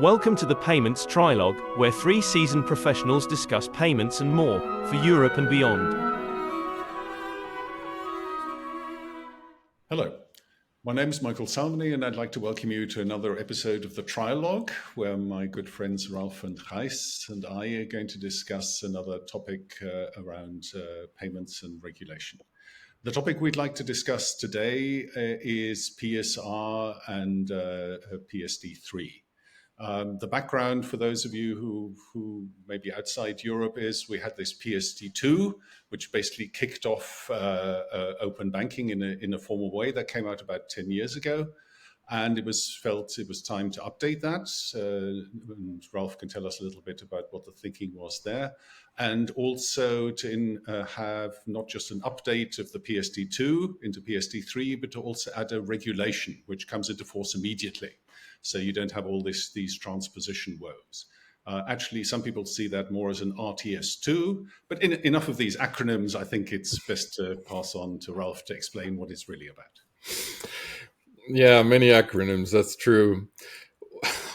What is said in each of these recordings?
Welcome to the Payments Trilogue, where three seasoned professionals discuss payments and more for Europe and beyond. Hello, my name is Michael Salmony, and I'd like to welcome you to another episode of the Trilogue, where my good friends Ralph and Gijs and I are going to discuss another topic around payments and regulation. The topic we'd like to discuss today is PSR and PSD3. The background for those of you who may be outside Europe is we had this PSD2, which basically kicked off open banking in a formal way that came out about 10 years ago. And it was felt it was time to update that. And Ralph can tell us a little bit about what the thinking was there. And also to have not just an update of the PSD2 into PSD3, but to also add a regulation, which comes into force immediately. So you don't have all these transposition woes. Actually, some people see that more as an RTS2, but enough of these acronyms. I think it's best to pass on to Ralph to explain what it's really about. Yeah, many acronyms, that's true.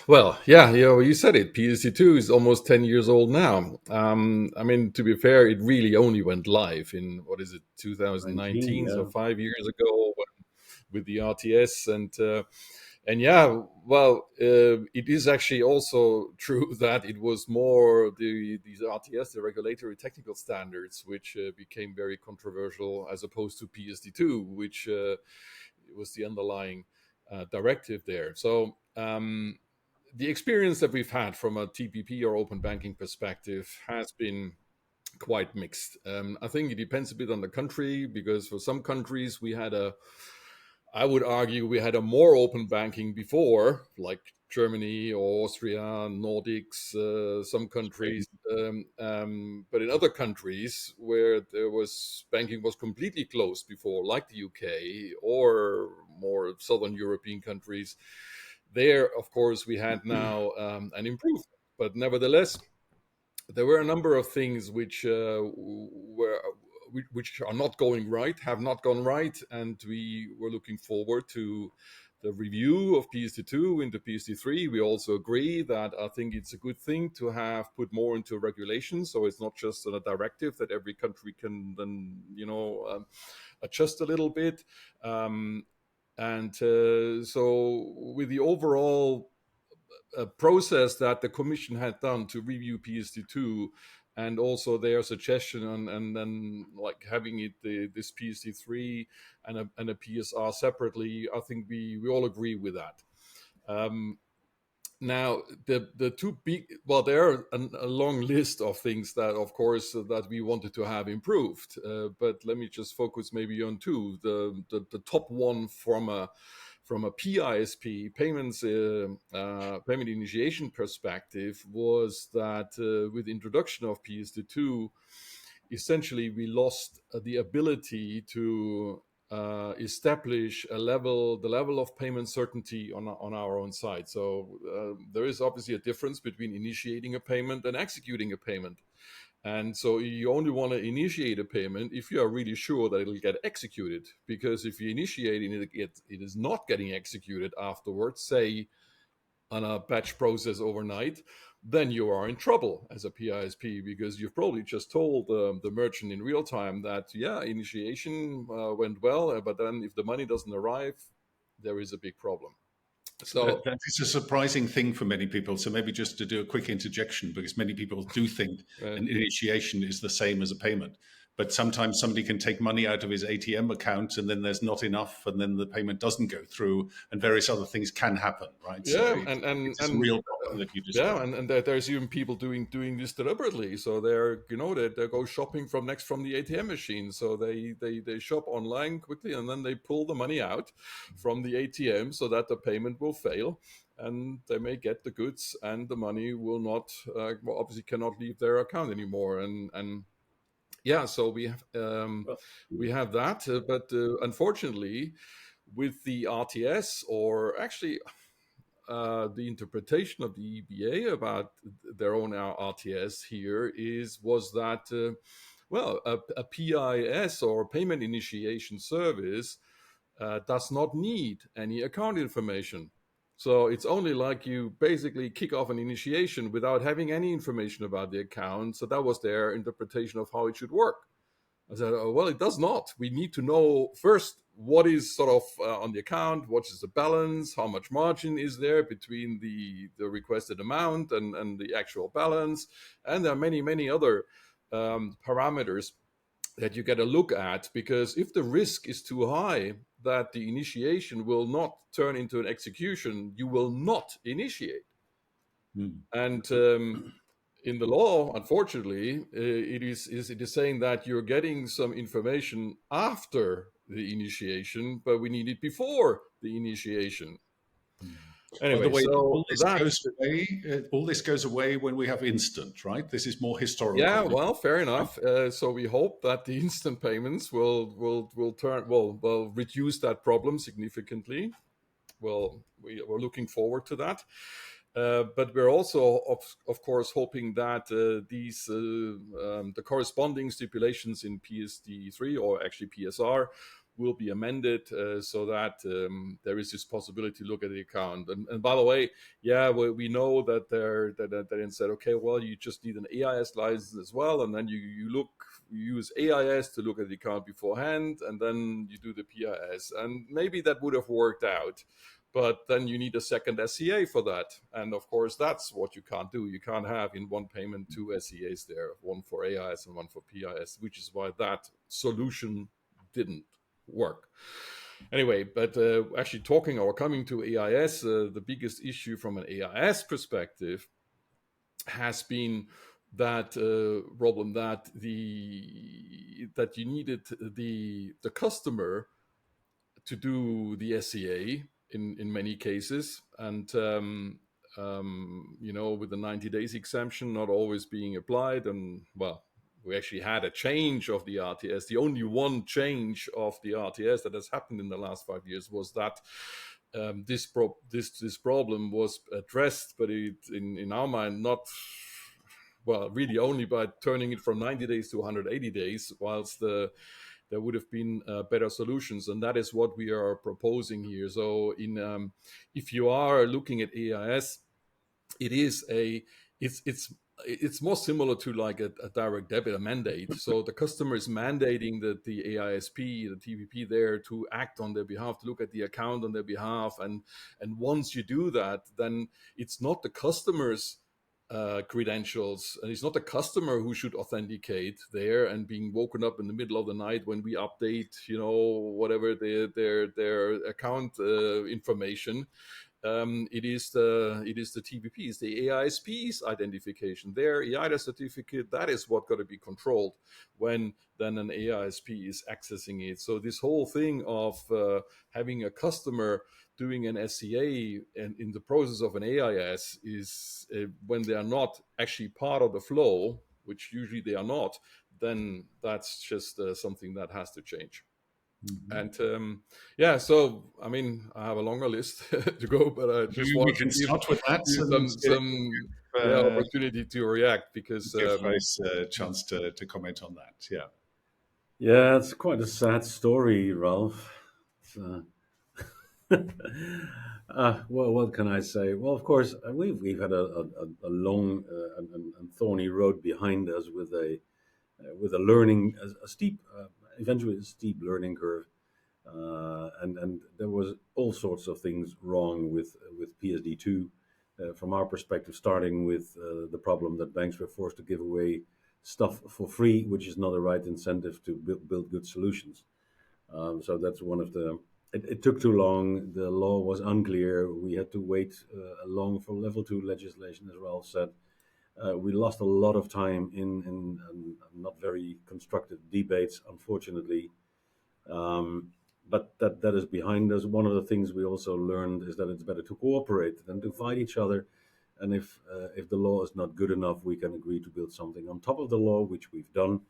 Well, yeah, you said it. PSD2 is almost 10 years old now. To be fair, it really only went live in, 2019, so 5 years ago with the RTS. It is actually also true that it was more these RTS, the regulatory technical standards, which became very controversial as opposed to PSD2, which was the underlying directive there. So the experience that we've had from a TPP or open banking perspective has been quite mixed. I think it depends a bit on the country, because for some countries I would argue we had a more open banking before, like Germany or Austria, Nordics, some countries. But in other countries where banking was completely closed before, like the UK or more southern European countries, there, of course, we had now an improvement. But nevertheless, there were a number of things which are not going right, have not gone right, and we were looking forward to the review of PSD2 into PSD3. We also agree that I think it's a good thing to have put more into regulation, so it's not just a directive that every country can then adjust a little bit. So with the overall process that the Commission had done to review PSD2, and also their suggestion and then like having it this PSD3 and a PSR separately, I think we all agree with that. Now the two big, there are a long list of things that, of course, that we wanted to have improved, but let me just focus maybe on two. The top one from a PISP, payment initiation perspective, was that with the introduction of PSD2, essentially we lost the ability to establish the level of payment certainty on our own side. So there is obviously a difference between initiating a payment and executing a payment. And so you only want to initiate a payment if you are really sure that it'll get executed. Because if you initiate it, it is not getting executed afterwards, say on a batch process overnight, then you are in trouble as a PISP, because you've probably just told the merchant in real time that, initiation went well, but then if the money doesn't arrive, there is a big problem. So that is a surprising thing for many people. So maybe just to do a quick interjection, because many people do think an initiation is the same as a payment. But sometimes somebody can take money out of his ATM account and then there's not enough, and then the payment doesn't go through, and various other things can happen, right? Yeah, so it's a real problem that you described. Yeah, and there's even people doing this deliberately. So they go shopping from the ATM machine. So they shop online quickly, and then they pull the money out from the ATM so that the payment will fail, and they may get the goods, and the money will not obviously cannot leave their account anymore. And yeah, so we have that, but unfortunately, with the RTS, or actually the interpretation of the EBA about their own RTS here was that a PIS, or payment initiation service, does not need any account information. So it's only like you basically kick off an initiation without having any information about the account. So that was their interpretation of how it should work. I said, oh, well, it does not. We need to know first what is sort of on the account, what is the balance, how much margin is there between the requested amount and the actual balance. And there are many, many other parameters that you get to look at, because if the risk is too high that the initiation will not turn into an execution, you will not initiate. And in the law, unfortunately, it is saying that you're getting some information after the initiation, but we need it before the initiation. By the Anyway, way, so that all this goes away when we have instant, right? This is more yeah, historical. well, fair enough. So we hope that the instant payments will reduce that problem significantly. Well, we're looking forward to that. But we're also, of course, hoping that the corresponding stipulations in PSD3 or actually PSR will be amended so that there is this possibility to look at the account. And by the way, yeah, we know that they said, okay, well, you just need an AIS license as well, and then you use AIS to look at the account beforehand, and then you do the PIS, and maybe that would have worked out. But then you need a second SCA for that. And of course, that's what you can't do. You can't have in one payment two SCAs there, one for AIS and one for PIS, which is why that solution didn't work. Anyway, but actually talking or coming to AIS, the biggest issue from an AIS perspective has been that problem that that you needed the customer to do the SCA in many cases, and with the 90 days exemption not always being applied, and well, we actually had a change of the RTS. The only one change of the RTS that has happened in the last 5 years was that this problem was addressed, but in our mind not. Well, really only by turning it from 90 days to 180 days, whilst there would have been better solutions, and that is what we are proposing here. So, if you are looking at AIS, it's more similar to like a direct debit, a mandate. So the customer is mandating that the AISP, the TPP there to act on their behalf, to look at the account on their behalf, and once you do that, then it's not the customer's credentials, and it's not the customer who should authenticate there and being woken up in the middle of the night when we update, whatever their account information. It is the TPPs, the AISPs identification, their EIDA certificate. That is what got to be controlled when then an AISP is accessing it. So this whole thing of having a customer doing an SCA and in the process of an AIS is when they are not actually part of the flow, which usually they are not, then that's just something that has to change. And so I mean, I have a longer list to go, but I just want to start with that some opportunity to react, because give Gijs a chance to comment on that. Yeah, it's quite a sad story, Ralph. Well, what can I say? Well, of course, we've had a long and thorny road behind us with a learning, a steep, eventually a steep learning curve, and there was all sorts of things wrong with PSD2, from our perspective, starting with the problem that banks were forced to give away stuff for free, which is not the right incentive to build good solutions. So that's one of the. It took too long. The law was unclear. We had to wait long for level 2 legislation, as Ralph said. We lost a lot of time in not very constructive debates, unfortunately. But that is behind us. One of the things we also learned is that it's better to cooperate than to fight each other. And if the law is not good enough, we can agree to build something on top of the law, which we've done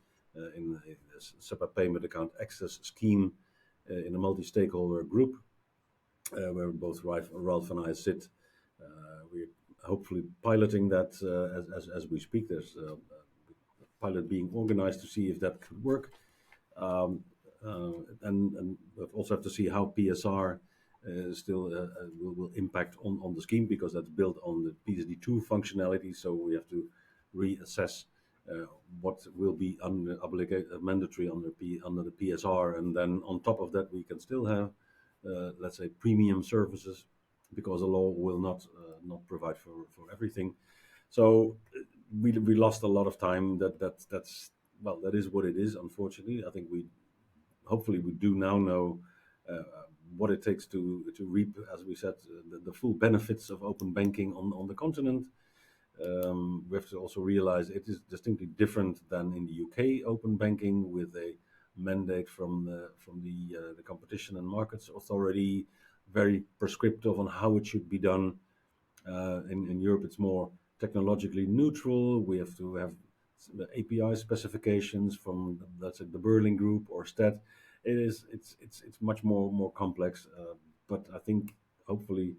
in the SEPA payment account access scheme in a multi-stakeholder group, where both Ralph and I sit. We're hopefully piloting that as we speak. There's a pilot being organized to see if that could work. And we also have to see how PSR still will impact on the scheme, because that's built on the PSD2 functionality. So we have to reassess what will be mandatory under the PSR, and then on top of that we can still have let's say premium services, because the law will not provide for everything. So we lost a lot of time. That's well, that is what it is. Unfortunately, I think hopefully we do now know what it takes to reap, as we said, the full benefits of open banking on the continent. We have to also realize it is distinctly different than in the UK open banking, with a mandate from the Competition and Markets Authority, very prescriptive on how it should be done. In Europe, it's more technologically neutral. We have to have the API specifications from, let's say, the Berlin Group or STAT. It's much more complex, but I think hopefully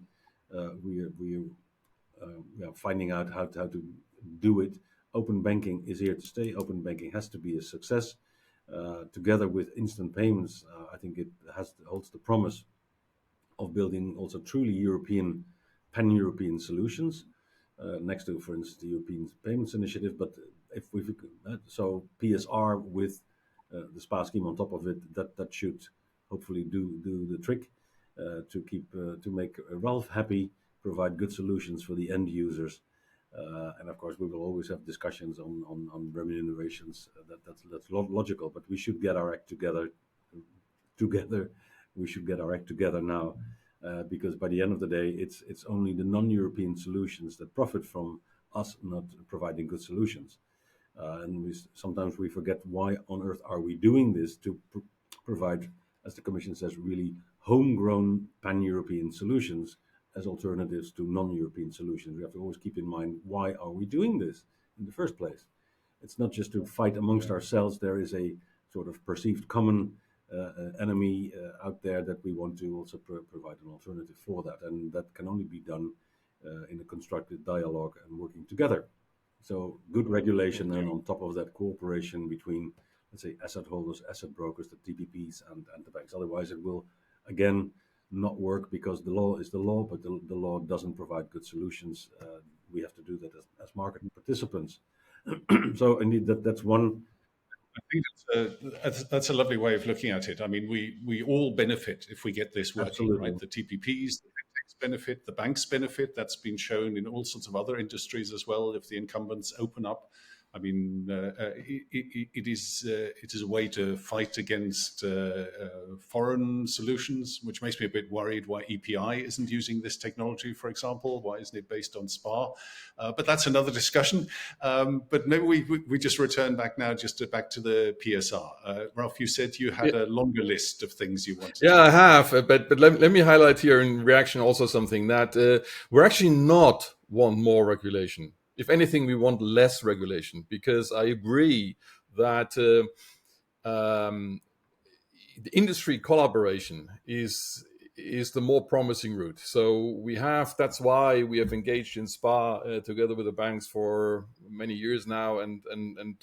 we are finding out how to do it. Open banking is here to stay. Open banking has to be a success. Together with instant payments, I think it holds the promise of building also truly European, pan-European solutions, next to, for instance, the European Payments Initiative. But if we so PSR with the SPA scheme on top of it, that should hopefully do the trick to make Ralph happy, provide good solutions for the end users. And of course, we will always have discussions on remunerations. That's logical, but we should get our act together. We should get our act together now, because by the end of the day, it's only the non-European solutions that profit from us not providing good solutions. And sometimes we forget, why on earth are we doing this? To provide, as the Commission says, really homegrown pan-European solutions as alternatives to non-European solutions. We have to always keep in mind, why are we doing this in the first place? It's not just to fight amongst ourselves. There is a sort of perceived common enemy out there that we want to also provide an alternative for that. And that can only be done in a constructive dialogue and working together. So good regulation, and on top of that, cooperation between, let's say, asset holders, asset brokers, the TPPs and the banks. Otherwise, it will, again, not work, because the law is the law, but the law doesn't provide good solutions. We have to do that as market participants. So indeed, that's one. I think that's a lovely way of looking at it. I mean, we all benefit if we get this working, Absolutely. right? The TPPs, the fintechs benefit, the banks benefit. That's been shown in all sorts of other industries as well. If the incumbents open up, I mean, it is a way to fight against foreign solutions, which makes me a bit worried why EPI isn't using this technology, for example. Why isn't it based on SPA? But that's another discussion. But maybe we just return back now, back to the PSR. Ralph, you said you had a longer list of things you wanted to do. I have, but let me highlight here in reaction also something that we're actually not want more regulation. If anything, we want less regulation, because I agree that the industry collaboration is the more promising route. So that's why we have engaged in SPA together with the banks for many years now, and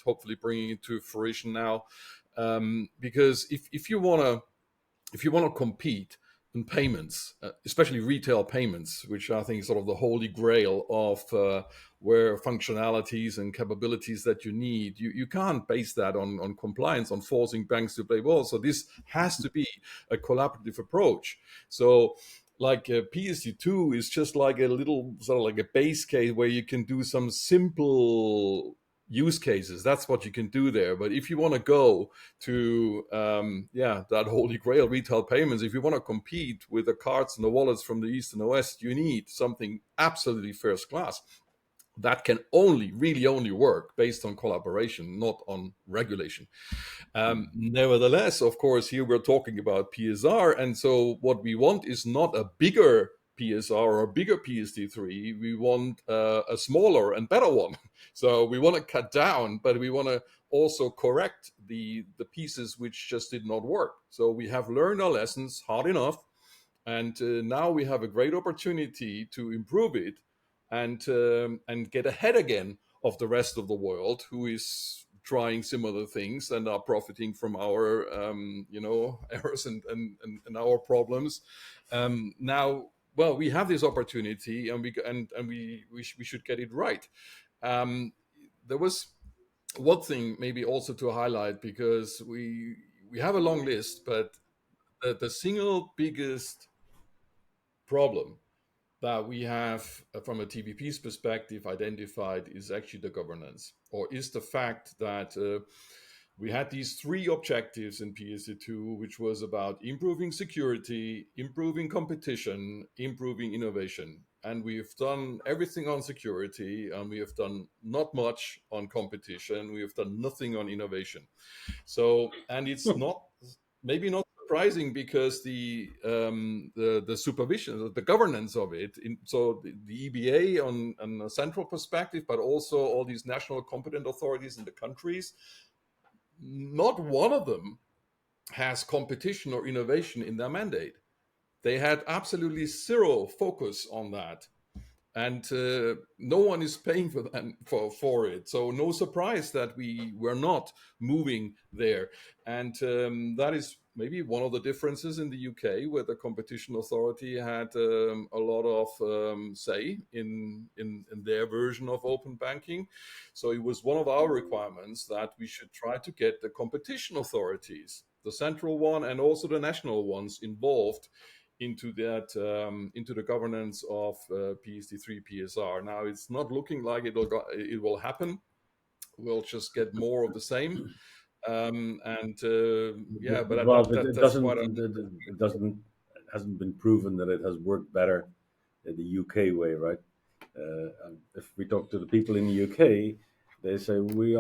hopefully bringing it to fruition now. Because if you want to compete in payments, especially retail payments, which I think is sort of the holy grail of where functionalities and capabilities that you need, you can't base that on compliance, on forcing banks to play ball. So this has to be a collaborative approach. So like PSD2 is just like a little sort of like a base case where you can do some simple use cases. That's what you can do there. But if you want to go to that holy grail, retail payments, if you want to compete with the cards and the wallets from the East and the West, you need something absolutely first class. That can really only work based on collaboration, not on regulation. Nevertheless, of course, here we're talking about PSR. And so what we want is not a bigger PSR or a bigger PSD3. We want a smaller and better one. So we want to cut down, but we want to also correct the pieces which just did not work. So we have learned our lessons hard enough. And now we have a great opportunity to improve it and get ahead again of the rest of the world, who is trying similar things and are profiting from our errors and our problems. Now, well, we have this opportunity, and we should get it right. There was one thing maybe also to highlight, because we have a long list, but the single biggest problem that we have from a TPP's perspective identified is actually the governance, or is the fact that we had these three objectives in PSD2, which was about improving security, improving competition, improving innovation. And we've done everything on security, and we have done not much on competition. We have done nothing on innovation. So, and it's not, maybe not surprising, because the supervision, the governance of it, so the EBA on a central perspective, but also all these national competent authorities in the countries, not one of them has competition or innovation in their mandate. They had absolutely zero focus on that. And no one is paying for them for it. So no surprise that we were not moving there. And that is maybe one of the differences in the UK, where the competition authority had a lot of say in their version of open banking. So it was one of our requirements that we should try to get the competition authorities, the central one and also the national ones, involved into that, into the governance of PSD3 PSR. Now, it's not looking like it will happen. We'll just get more of the same. Yeah, but that's what it hasn't been proven that it has worked better in the UK way, right? If we talk to the people in the UK, they say we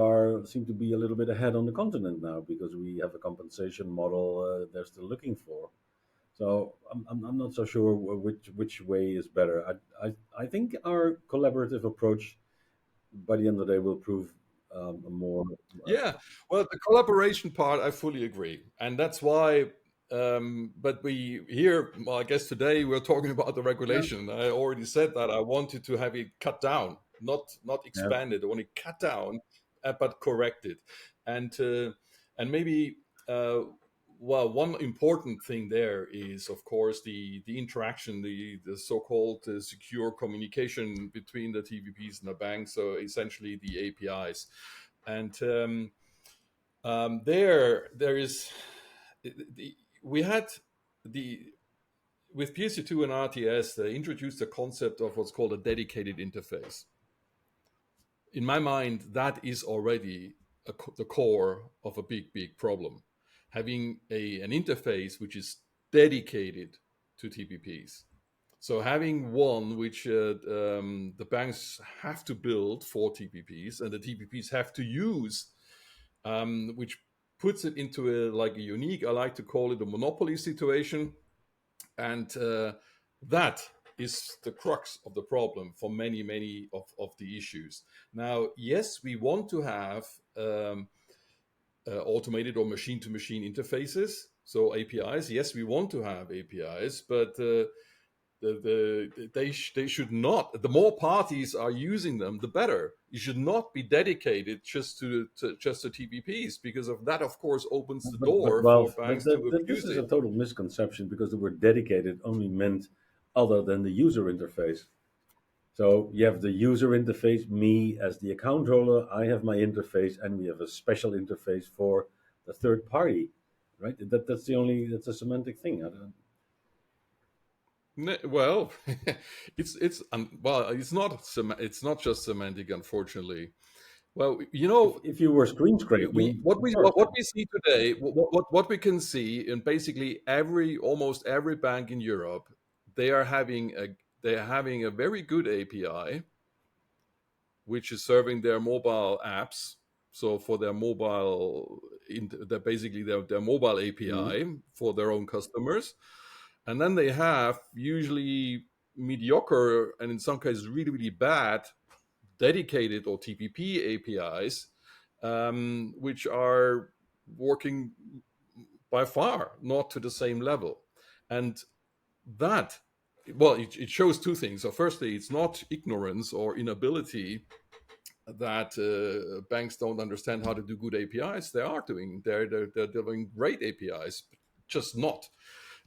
seem to be a little bit ahead on the continent now, because we have a compensation model they're still looking for. So I'm not so sure which way is better. I think our collaborative approach, by the end of the day, will prove more. Yeah, well, the collaboration part, I fully agree, and that's why. But we here, well, I guess today we're talking about the regulation. I already said that I wanted to have it cut down, not expanded. I want it cut down, but corrected, and maybe. Well, one important thing there is, of course, the interaction, the so-called secure communication between the TPPs and the banks, so essentially the APIs. And there is, we had with PSD2 and RTS, they introduced the concept of what's called a dedicated interface. In my mind, that is already the core of a big problem. Having an interface which is dedicated to TPPs. So having one which the banks have to build for TPPs, and the TPPs have to use, which puts it into a unique, I like to call it a monopoly situation. And that is the crux of the problem for many of the issues. Now, yes, we want to have automated or machine-to-machine interfaces, so APIs. Yes, we want to have APIs, but they should not. The more parties are using them, the better. You should not be dedicated just to TPPs, because of that, of course, opens the door for banks to abuse it. This is a total misconception, because the word dedicated only meant other than the user interface. So you have the user interface, me as the account holder, I have my interface, and we have a special interface for the third party, right? That's a semantic thing. Well, it's not just semantic, unfortunately. Well, if you were screen scraping, what we see today, what we can see in basically almost every bank in Europe, they are having a very good API, which is serving their mobile apps. So for their mobile, basically their mobile API for their own customers. And then they have usually mediocre, and in some cases really bad, dedicated or TPP APIs, which are working by far not to the same level. And that, well, it shows two things. So firstly, it's not ignorance or inability that banks don't understand how to do good APIs. They're doing great APIs, just not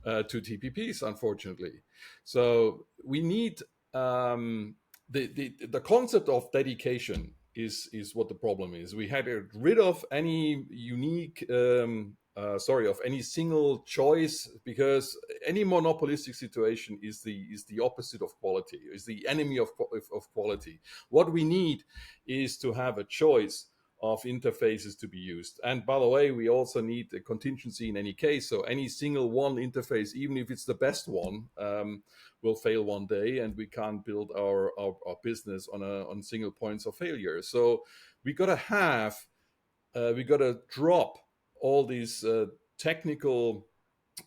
to TPPs, unfortunately. So we need the concept of dedication is what the problem is. We had to get rid of any unique of any single choice, because any monopolistic situation is the opposite of quality, is the enemy of quality. What we need is to have a choice of interfaces to be used. And by the way, we also need a contingency in any case. So any single one interface, even if it's the best one, will fail one day, and we can't build our business on single points of failure. So we got to drop all these technical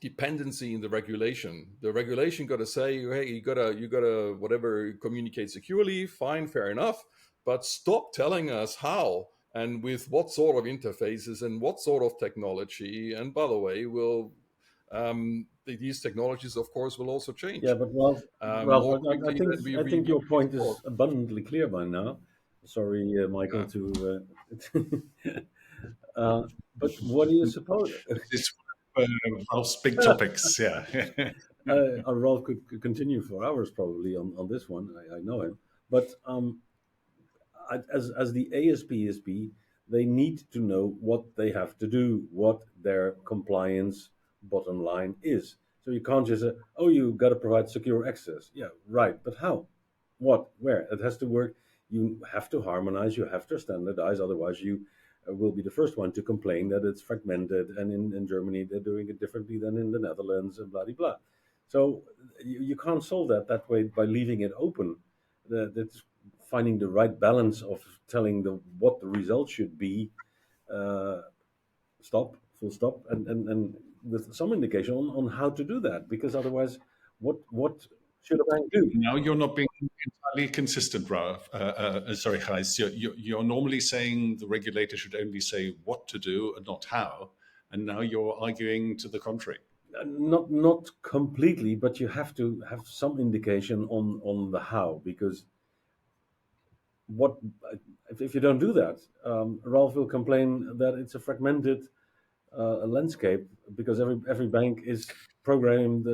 dependency in the regulation. The regulation got to say, hey, you gotta whatever, communicate securely, fine, fair enough, but stop telling us how and with what sort of interfaces and what sort of technology. And by the way, these technologies, of course, will also change. Yeah, but Ralph, More quickly than we I think your point thought. is abundantly clear by now. Sorry, Michael, Yeah. to. But what do you suppose? This is one of Ralph's big topics. Yeah. Ralph could continue for hours probably on this one. I know him, but as the AISP, they need to know what they have to do, what their compliance bottom line is. So you can't just say, "Oh, you got to provide secure access." Yeah, right. But how? What? Where? It has to work. You have to harmonize. You have to standardize. Otherwise, you will be the first one to complain that it's fragmented. And in Germany, they're doing it differently than in the Netherlands, and blah blah blah. So you can't solve that way by leaving it open. That's finding the right balance of telling what the result should be, uh, full stop, and with some indication on how to do that. Because otherwise, what should a bank do? Now you're not being entirely consistent, Ralph. Sorry, Gijs. You're normally saying the regulator should only say what to do and not how, and now you're arguing to the contrary. Not completely, but you have to have some indication on the how, because what if you don't do that, Ralph will complain that it's a fragmented landscape because every bank is programmed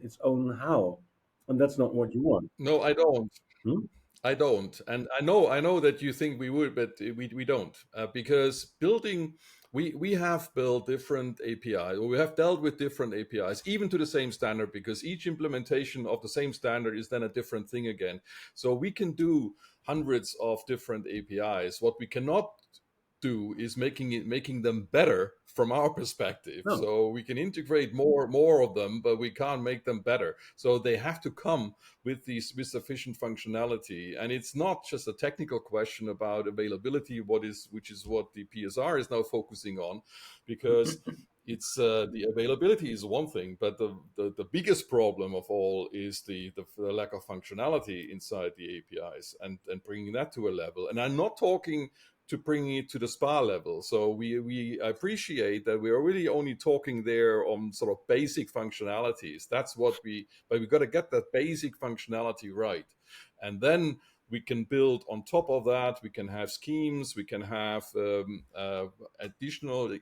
its own how, and that's not what you want. No, I don't. Hmm? I don't, and I know that you think we would, but we don't, because we have built different APIs, or we have dealt with different APIs, even to the same standard, because each implementation of the same standard is then a different thing again. So we can do hundreds of different APIs. What we cannot do is making them better from our perspective. No. So we can integrate more of them, but we can't make them better. So they have to come with sufficient functionality, and it's not just a technical question about availability, which is what the PSR is now focusing on, because it's the availability is one thing, but the biggest problem of all is the lack of functionality inside the APIs, and bringing that to a level. And I'm not talking to bring it to the SPA level. So we appreciate that we are really only talking there on sort of basic functionalities. But we got to get that basic functionality right. And then we can build on top of that. We can have schemes, we can have additional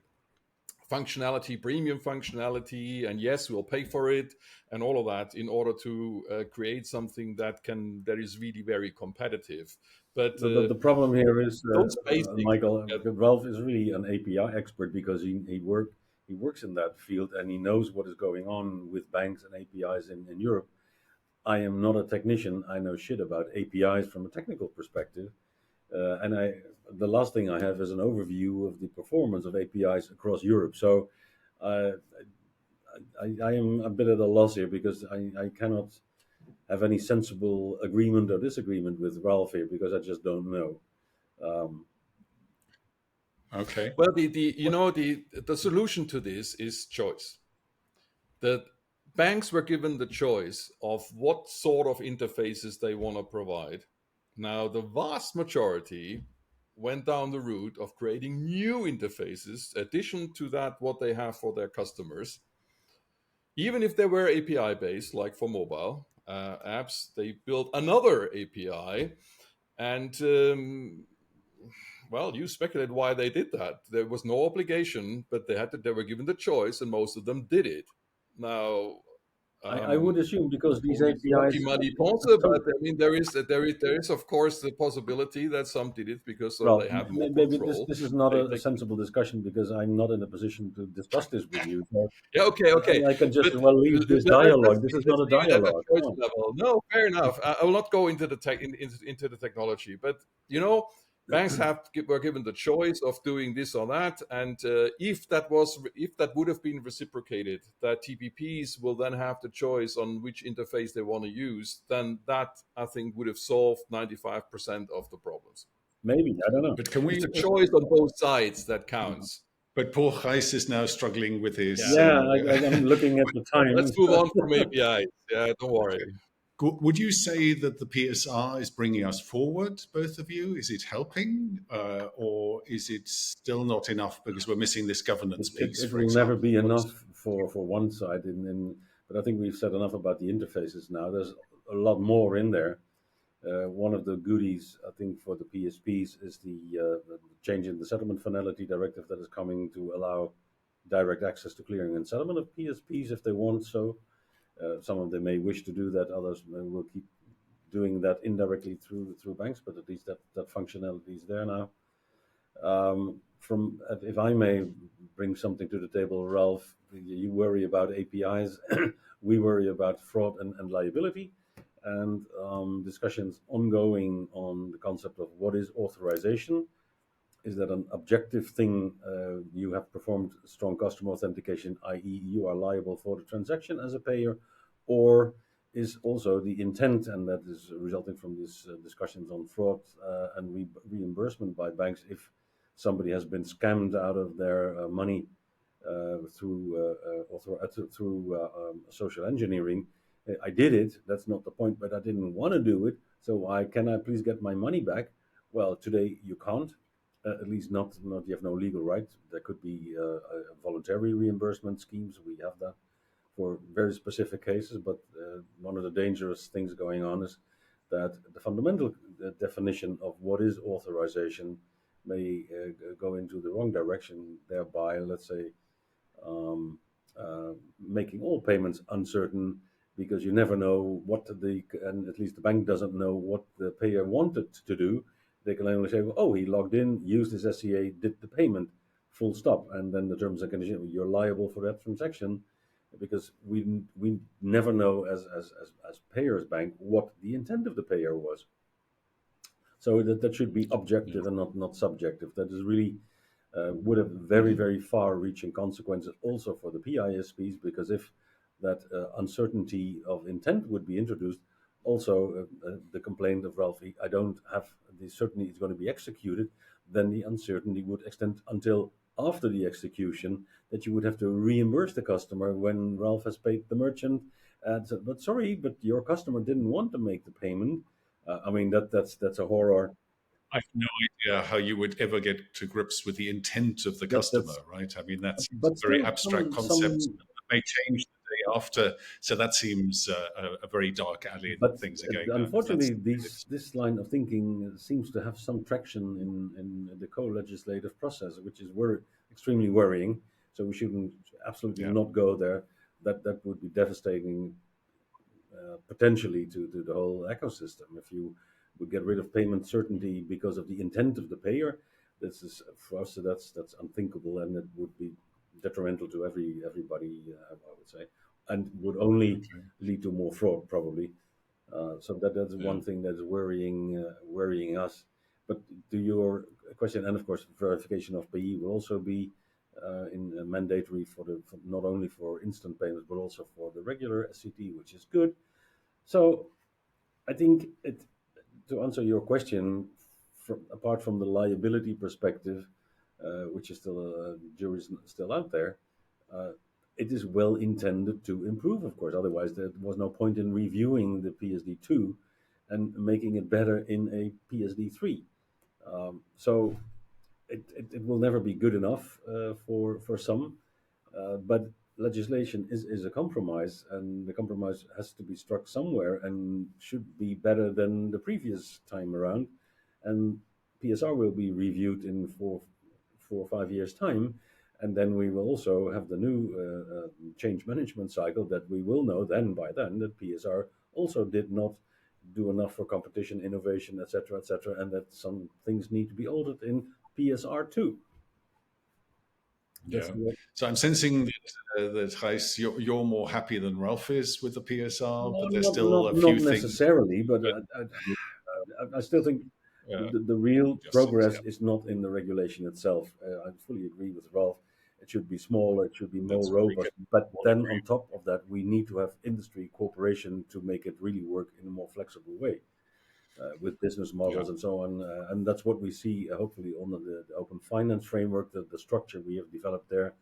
functionality, premium functionality, and yes, we'll pay for it, and all of that in order to create something that is really very competitive. But The problem here is, those basic, Michael, Ralph is really an API expert because he works in that field and he knows what is going on with banks and APIs in Europe. I am not a technician. I know shit about APIs from a technical perspective, and the last thing I have is an overview of the performance of APIs across Europe. So I am a bit at a loss here because I cannot have any sensible agreement or disagreement with Ralph here because I just don't know. Okay. Well, the solution to this is choice. The banks were given the choice of what sort of interfaces they want to provide. Now, the vast majority went down the route of creating new interfaces, addition to that what they have for their customers. Even if they were API based, like for mobile apps, they built another API, and well, you speculate why they did that. There was no obligation, but they were given the choice, and most of them did it. Now, I would assume because these APIs. money sponsor, but I mean, there is of course the possibility that some did it because Well, they have more maybe control. this is not a They sensible discussion because I'm not in a position to discuss this with you. So Yeah, okay. I can just But well leave this dialogue. This is not let's a leave it at the dialogue. Come choice on. level. No, fair enough. I will not go into the into the technology, but banks were given the choice of doing this or that, and if that would have been reciprocated, that TPPs will then have the choice on which interface they want to use, then that I think would have solved 95% of the problems. Maybe, I don't know. But can we? It's a choice on both sides that counts. But Paul Gijs is now struggling with his. Yeah, I'm looking at the time. Let's move on from APIs. Yeah, don't worry. Would you say that the PSR is bringing us forward, both of you? Is it helping, or is it still not enough because we're missing this governance piece? It for will never example? be enough for one side. But I think we've said enough about the interfaces now. There's a lot more in there. One of the goodies, I think, for the PSPs is the change in the settlement finality directive that is coming to allow direct access to clearing and settlement of PSPs if they want so. Some of them may wish to do that, others will keep doing that indirectly through banks, but at least that functionality is there now. If I may bring something to the table, Ralph, you worry about APIs, we worry about fraud and liability, and discussions ongoing on the concept of what is authorization. Is that an objective thing? You have performed strong customer authentication, i.e., you are liable for the transaction as a payer, or is also the intent, and that is resulting from these discussions on fraud and reimbursement by banks if somebody has been scammed out of their money through social engineering. I did it. That's not the point, but I didn't want to do it. So can I please get my money back? Well, today you can't. At least not. You have no legal right. There could be voluntary reimbursement schemes. We have that for very specific cases. But one of the dangerous things going on is that the fundamental definition of what is authorization may go into the wrong direction, thereby, let's say, making all payments uncertain, because you never know and at least the bank doesn't know what the payer wanted to do. They can only say, oh, he logged in, used his SCA, did the payment, full stop. And then the terms and conditions, you're liable for that transaction, because we never know as payers bank what the intent of the payer was. So that should be objective and not subjective. That is really would have very, very far-reaching consequences also for the PISPs, because if that uncertainty of intent would be introduced, also the complaint of Ralphie, I don't have the certainty it's going to be executed, then the uncertainty would extend until after the execution, that you would have to reimburse the customer when Ralph has paid the merchant. But sorry, but your customer didn't want to make the payment. I mean, that's a horror. I have no idea how you would ever get to grips with the intent of the customer, right? I mean, that's a very abstract concept that may change the day after. So that seems a very dark alley that things are going down. Unfortunately, this line of thinking seems to have some traction in the co-legislative process, which is extremely worrying. So we shouldn't absolutely not go there. That would be devastating potentially to the whole ecosystem. If you would get rid of payment certainty because of the intent of the payer, this is for us that's unthinkable, and it would be detrimental to everybody, I would say, and would only lead to more fraud probably. So that's one thing that's worrying us. But to your question, and of course verification of PE will also be mandatory for not only for instant payments but also for the regular SCT, which is good. So I think to answer your question, apart from the liability perspective, which is still jury's still out there, it is well intended to improve, of course. Otherwise, there was no point in reviewing the PSD2 and making it better in a PSD3. So it will never be good enough for some, but legislation is a compromise, and the compromise has to be struck somewhere and should be better than the previous time around. And PSR will be reviewed in 4 or 5 years' time, and then we will also have the new change management cycle that we will know by then that PSR also did not do enough for competition, innovation, etc., and that some things need to be altered in PSR too. Yeah. So I'm sensing that Gijs, you're more happy than Ralph is with the PSR, but there's still a few not necessarily, things. But I still think the real progress is not in the regulation itself. I fully agree with Ralph. It should be smaller, it should be more robust. But then on top of that, we need to have industry cooperation to make it really work in a more flexible way. With business models and so on. And that's what we see, hopefully, on the open finance framework, the structure we have developed there.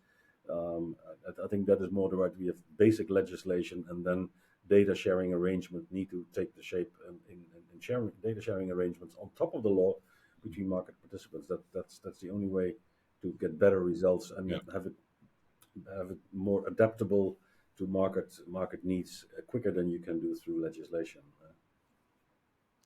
I think that is more the right. We have basic legislation, and then data sharing arrangements need to take the shape in sharing data sharing arrangements on top of the law between market participants. That's the only way to get better results and have it more adaptable to market needs quicker than you can do through legislation.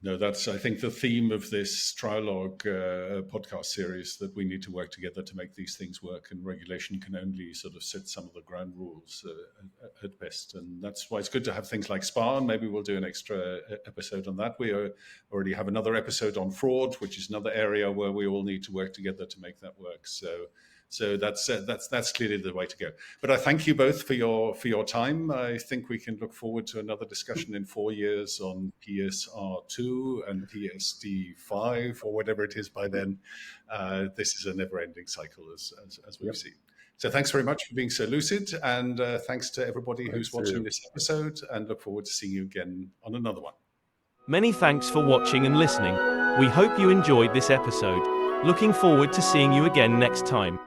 No, that's, I think, the theme of this Trilogue podcast series, that we need to work together to make these things work, and regulation can only sort of set some of the ground rules at best. And that's why it's good to have things like SPA, and maybe we'll do an extra episode on that. We already have another episode on fraud, which is another area where we all need to work together to make that work. So that's clearly the way to go. But I thank you both for your time. I think we can look forward to another discussion in 4 years on PSR2 and PSD5 or whatever it is by then. This is a never-ending cycle as we've seen. So thanks very much for being so lucid, and thanks to everybody who's watching this episode, and look forward to seeing you again on another one. Many thanks for watching and listening. We hope you enjoyed this episode. Looking forward to seeing you again next time.